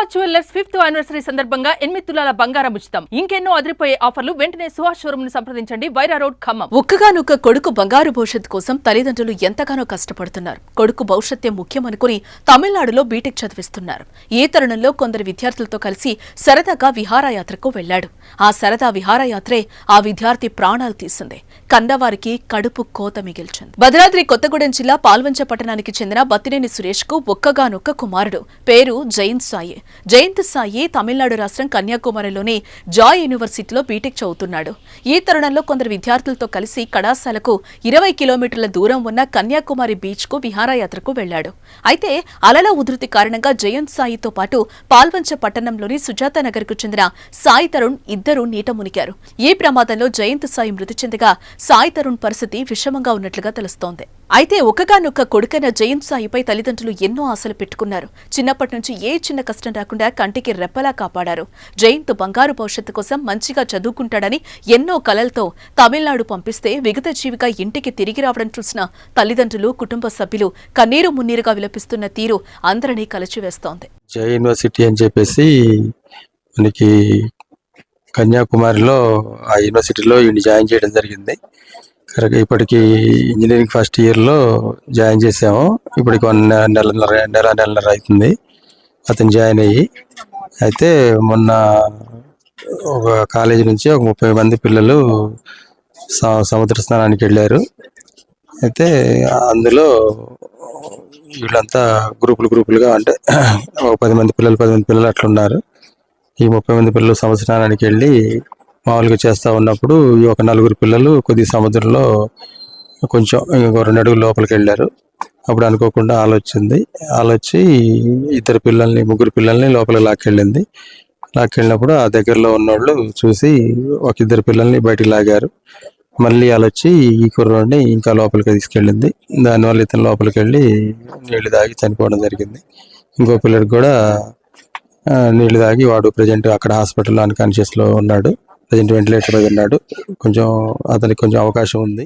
Suhas jewellers 5th anniversary సందర్భంగా 8 తులాల బంగారం ఉచితం. ఇంకెన్నో అదిరిపోయే ఆఫర్లు. వెంటనే సుహాస్ షోరూమ్ ను సంప్రదించండి. వైరా రోడ్, ఖమ్మం. ఒక్కగానొక్క కొడుకు బంగారు భవిష్యత్తు కోసం తల్లిదండ్రులు ఎంతగానో కష్టపడుతున్నారు. కొడుకు భవిష్యత్తే ముఖ్యమనుకుని తమిళనాడులో బీటెక్ చదివిస్తున్నారు. ఈ తరుణంలో కొందరు విద్యార్థులతో కలిసి సరదాగా విహారయాత్రకు వెళ్లాడు. ఆ సరదా విహారయాత్రే ఆ విద్యార్థి ప్రాణాలు తీసింది. కన్నవారికి కడుపు కోత మిగిల్చింది. భద్రాద్రి కొత్తగూడెం జిల్లా పాల్వంచ పట్టణానికి చెందిన బత్తినేని సురేష్ కు ఒక్కగానొక్క కుమారుడు. పేరు జయంత్ సాయి. జయంత్ సాయి తమిళనాడు రాష్ట్రం కన్యాకుమారిలోని జాయ్ యూనివర్సిటీలో బీటెక్ చదువుతున్నాడు. ఈ తరుణంలో కొందరు విద్యార్థులతో కలిసి కళాశాలకు 20 కిలోమీటర్ల దూరం ఉన్న కన్యాకుమారి బీచ్ కు విహారయాత్రకు వెళ్లాడు. అయితే అలల ఉధృతి కారణంగా జయంత్ సాయితో పాటు పాల్వంచ పట్టణంలోని సుజాత నగర్ కు చెందిన సాయి తరుణ్ ఇద్దరు నీట మునిగారు. ఈ ప్రమాదంలో జయంత్ సాయి మృతి చెందగా సాయి తరుణ్ పరిస్థితి విషమంగా ఉన్నట్లుగా తెలుస్తోంది. అయితే ఒక్కగానొక్క కొడుకైన జయంత్ సాయిపై తల్లిదండ్రులు ఎన్నో ఆశలు పెట్టుకున్నారు. చిన్నప్పటి నుంచి ఏ చిన్న కష్టం రాకుండా కంటికి రెప్పలా కాపాడారు. జయంత్ బంగారు భవిష్యత్తు కోసం మంచిగా చదువుకుంటాడని ఎన్నో కలలతో తమిళనాడు పంపిస్తే విగత జీవిగా ఇంటికి తిరిగి రావడం చూసిన తల్లిదండ్రులు, కుటుంబ సభ్యులు కన్నీరు మున్నీరుగా విలపిస్తున్న తీరు అందరినీ కలిచివేస్తోంది. జై యూనివర్సిటీ అని చెప్పేసి మనకి కన్యాకుమారిలో ఆ యూనివర్సిటీలో జాయిన్ చేయడం జరిగింది. కరెక్ట్గా ఇప్పటికి ఇంజనీరింగ్ ఫస్ట్ ఇయర్లో జాయిన్ చేసాము. ఇప్పటికి నెలన్నర అవుతుంది అతను జాయిన్ అయ్యి. అయితే మొన్న ఒక కాలేజీ నుంచి ఒక 30 మంది పిల్లలు సముద్ర స్నానానికి వెళ్ళారు. అయితే అందులో వీళ్ళంతా గ్రూపులుగా అంటే ఒక 10 మంది పిల్లలు అట్లా ఉన్నారు. ఈ 30 మంది పిల్లలు సముద్ర స్నానానికి వెళ్ళి మామూలుగా చేస్తూ ఉన్నప్పుడు ఈ ఒక 4 పిల్లలు కొద్ది సముద్రంలో కొంచెం 2 అడుగుల లోపలికి వెళ్ళారు. అప్పుడు అనుకోకుండా ఆలొచ్చి 3 పిల్లల్ని లోపలికి లాక్కెళ్ళినప్పుడు ఆ దగ్గరలో ఉన్నోళ్ళు చూసి 1 పిల్లల్ని బయటికి లాగారు. మళ్ళీ ఆలొచ్చి ఈ కుర్రోడిని ఇంకా లోపలికి తీసుకెళ్ళింది. దానివల్ల ఇతను లోపలికి వెళ్ళి నీళ్లు తాగి చనిపోవడం జరిగింది. ఇంకో పిల్లడికి కూడా నీళ్లు తాగి వాడు ప్రజెంట్ అక్కడ హాస్పిటల్లో అన్కాన్షియస్లో ఉన్నాడు. ప్రజెంట్ వెంటిలేటర్ మీద ఉన్నాడు. అతనికి కొంచెం అవకాశం ఉంది.